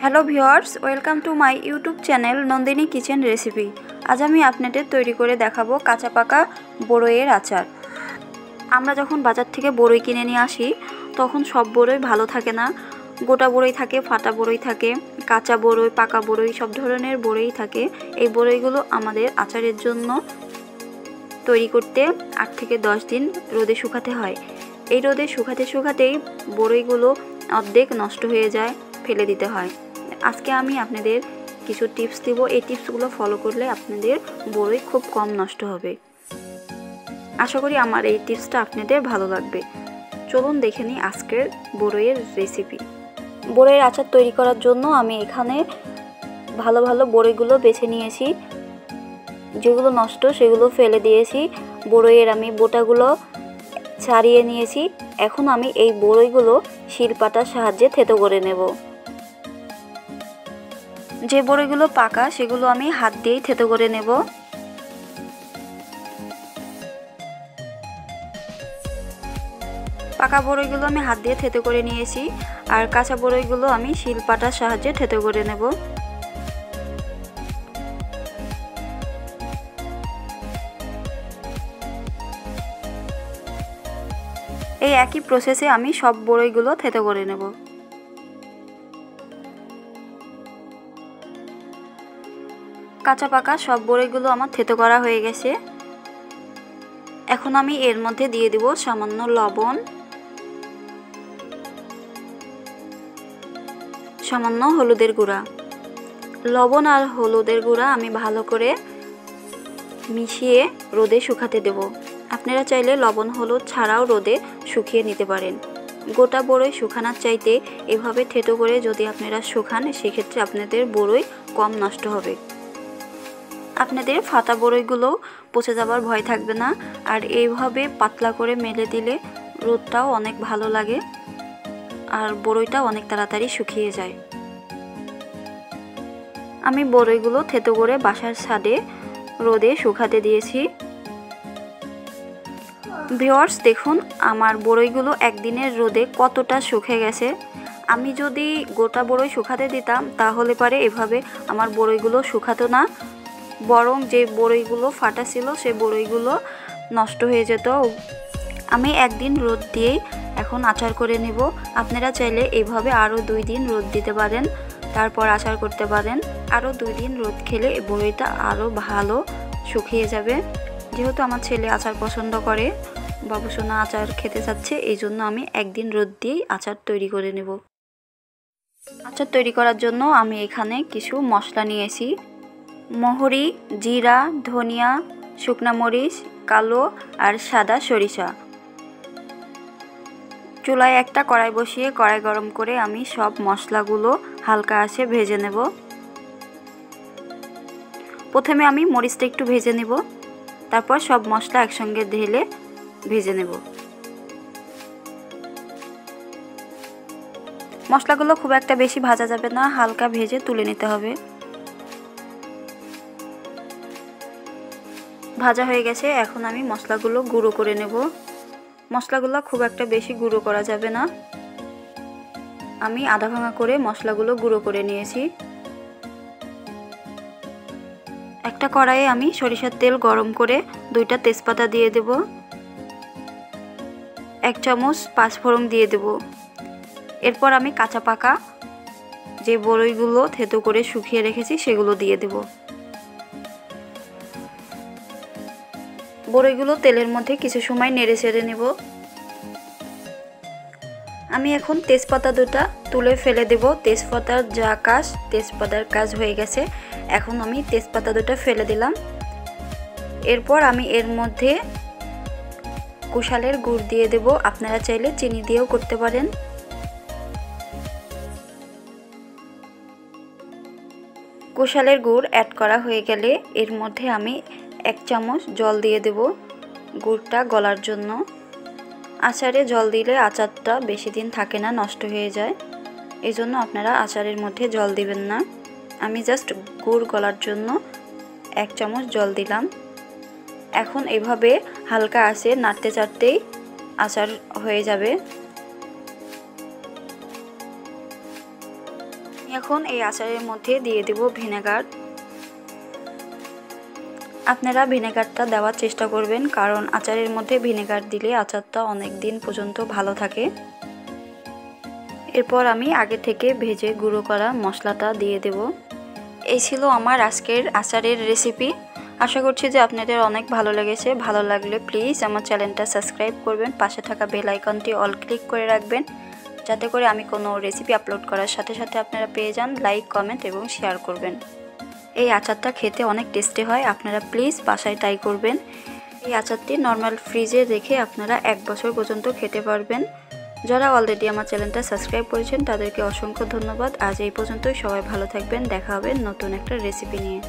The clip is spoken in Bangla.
Hello viewers, welcome to my YouTube channel Nandini kitchen recipe. আজ আমি আপনাদের তৈরি করে দেখাবো কাঁচা পাকা বড়ইয়ের আচার। আমরা যখন বাজার থেকে বড়ই কিনে নিয়ে আসি তখন সব বড়ই ভালো থাকে না। গোটা বড়ই থাকে, ফাটা বড়ই থাকে, কাঁচা বড়ই, পাকা বড়ই, সব ধরনের বড়ই থাকে। এই বড়ইগুলো আমাদের আচারের জন্য তৈরি করতে 8 থেকে 10 দিন রোদে শুকাতে হয়। এই রোদে শুকাতেই বড়ইগুলো অর্ধেক নষ্ট হয়ে যায়, ফেলে দিতে হয়। আজকে আমি আপনাদের কিছু টিপস দিব। এই টিপসগুলো ফলো করলে আপনাদের বড়ই খুব কম নষ্ট হবে। আশা করি আমার এই টিপসটা আপনাদের ভালো লাগবে। চলুন দেখে নিই আজকের বড়ইয়ের রেসিপি। বড়ইয়ের আচার তৈরি করার জন্য আমি এখানে ভালো ভালো বড়ইগুলো বেছে নিয়েছি। যেগুলো নষ্ট সেগুলো ফেলে দিয়েছি। বড়ইয়ের আমি বোটাগুলো ছাড়িয়ে নিয়েছি। এখন আমি এই বড়ইগুলো শিলপাটার সাহায্যে থেতো করে নেব। যে বড়ইগুলো পাকা সেগুলো আমি হাত দিয়েই থেতো করে নেব। পাকা বড়ইগুলো আমি হাত দিয়ে থেতো করে নিয়েছি, আর কাঁচা বড়ইগুলো আমি শিলপাটার সাহায্যে থেতো করে নেব। এই একই প্রসেসে আমি সব বড়ইগুলো থেতো করে নেব। কাঁচা পাকা সব বড়ইগুলো আমার থেতো করা হয়ে গেছে। এখন আমি এর মধ্যে দিয়ে দেব সামান্য লবণ, সামান্য হলুদের গুঁড়া। লবণ আর হলুদের গুঁড়া আমি ভালো করে মিশিয়ে রোদে শুকাতে দেব। আপনারা চাইলে লবণ হলুদ ছাড়াও রোদে শুকিয়ে নিতে পারেন। গোটা বড়ই শুকানোর চাইতে এভাবে থেতো করে যদি আপনারা শুকান, সেক্ষেত্রে আপনাদের বড়ই কম নষ্ট হবে। আপনাদের ফাটা বড়ইগুলো পচে যাবার ভয় থাকবে না। আর এইভাবে পাতলা করে মেলে দিলে রোদটাও অনেক ভালো লাগে আর বড়ইটা অনেক তাড়াতাড়ি শুকিয়ে যায়। আমি বড়ইগুলো থেতো করে বাসার ছাদে রোদে শুকাতে দিয়েছি। ভিউয়ার্স, দেখুন আমার বড়ইগুলো একদিনের রোদে কতটা শুকিয়ে গেছে। আমি যদি গোটা বড়ই শুকাতে দিতাম তাহলে পারে এভাবে আমার বড়ইগুলো শুকাতো না, বরং যে বড়ইগুলো ফাটা ছিল সে বড়ইগুলো নষ্ট হয়ে যেত। আমি একদিন রোদ দিয়েই এখন আচার করে নেব। আপনারা চাইলে এইভাবে আরও 2 দিন রোদ দিতে পারেন, তারপর আচার করতে পারেন। আরও 2 দিন রোদ খেলে এই বড়ইটা আরও ভালো শুকিয়ে যাবে। যেহেতু আমার ছেলে আচার পছন্দ করে, বাবুসোনা আচার খেতে চাচ্ছে, এই জন্য আমি একদিন রোদ দিয়েই আচার তৈরি করে নেব। আচার তৈরি করার জন্য আমি এখানে কিছু মশলা নিয়েছি। মহরি, জিরা, ধনিয়া, শুকনা মরিচ, কালো আর সাদা সরিষা। চুলায় একটা কড়াই বসিয়ে কড়াই গরম করে আমি সব মশলাগুলো হালকা আঁচে ভেজে নেব। প্রথমে আমি মরিচটা একটু ভেজে নেব, তারপর সব মশলা একসঙ্গে ঢেলে ভেজে নেব। মশলাগুলো খুব একটা বেশি ভাজা যাবে না, হালকা ভেজে তুলে নিতে হবে। ভাজা হয়ে গেছে, এখন আমি মশলাগুলো গুঁড়ো করে নেব। মশলাগুলো খুব একটা বেশি গুঁড়ো করা যাবে না। আমি আধা ভাঙা করে মশলাগুলো গুঁড়ো করে নিয়েছি। একটা কড়াইয়ে আমি সরিষার তেল গরম করে 2টা তেজপাতা দিয়ে দেব, 1 চামচ পাঁচফোড়ন দিয়ে দেব। এরপর আমি কাঁচা পাকা যে বড়ইগুলো থেতো করে শুকিয়ে রেখেছি সেগুলো দিয়ে দেব। বড়ইগুলো তেলের মধ্যে কিছু সময় নেড়ে চেড়ে নেব। আমি এখন তেজপাতা 2টা তুলে ফেলে দেব। তেজপাতার যা কাজ, তেজপাতার কাজ হয়ে গেছে। এখন আমি তেজপাতা 2টা ফেলে দিলাম। এরপর আমি এর মধ্যে কুশালের গুড় দিয়ে দেব। আপনারা চাইলে চিনি দিয়েও করতে পারেন। কুশালের গুড় অ্যাড করা হয়ে গেলে এর মধ্যে আমি 1 চামচ জল দিয়ে দেব গুড়টা গলার জন্য। আচারে জল দিলে আচারটা বেশি দিন থাকে না, নষ্ট হয়ে যায়। এই জন্য আপনারা আচারের মধ্যে জল দিবেন না। আমি জাস্ট গুড় গলার জন্য 1 চামচ জল দিলাম। এখন এভাবে হালকা আঁচে নাড়তে চাড়তেই আচার হয়ে যাবে। এখন এই আচারের মধ্যে দিয়ে দেব ভিনেগার। আপনারা ভিনেগারটা দেওয়ার চেষ্টা করবেন, কারণ আচারের মধ্যে ভিনেগার দিলে আচারটা অনেক দিন পর্যন্ত ভালো থাকে। এরপর আমি আগে থেকে ভেজে গুঁড়ো করা মশলাটা দিয়ে দেব। এই ছিল আমার আজকের আচারের রেসিপি। আশা করছি যে আপনাদের অনেক ভালো লেগেছে। ভালো লাগলে প্লিজ আমার চ্যানেলটা সাবস্ক্রাইব করবেন, পাশে থাকা বেল আইকনটি অল ক্লিক করে রাখবেন, যাতে করে আমি কোনো রেসিপি আপলোড করার সাথে সাথে আপনারা পেয়ে যান। লাইক, কমেন্ট এবং শেয়ার করবেন। এই আচারটা খেতে অনেক টেস্টি হয়, আপনারা প্লিজ বাসায় ট্রাই করবেন। এই আচারটি নর্মাল ফ্রিজে রেখে আপনারা 1 বছর পর্যন্ত খেতে পারবেন। যারা অলরেডি আমার চ্যানেলটা সাবস্ক্রাইব করেছেন তাদেরকে অসংখ্য ধন্যবাদ। আজ এই পর্যন্তই। সবাই ভালো থাকবেন। দেখা হবে নতুন একটা রেসিপি নিয়ে।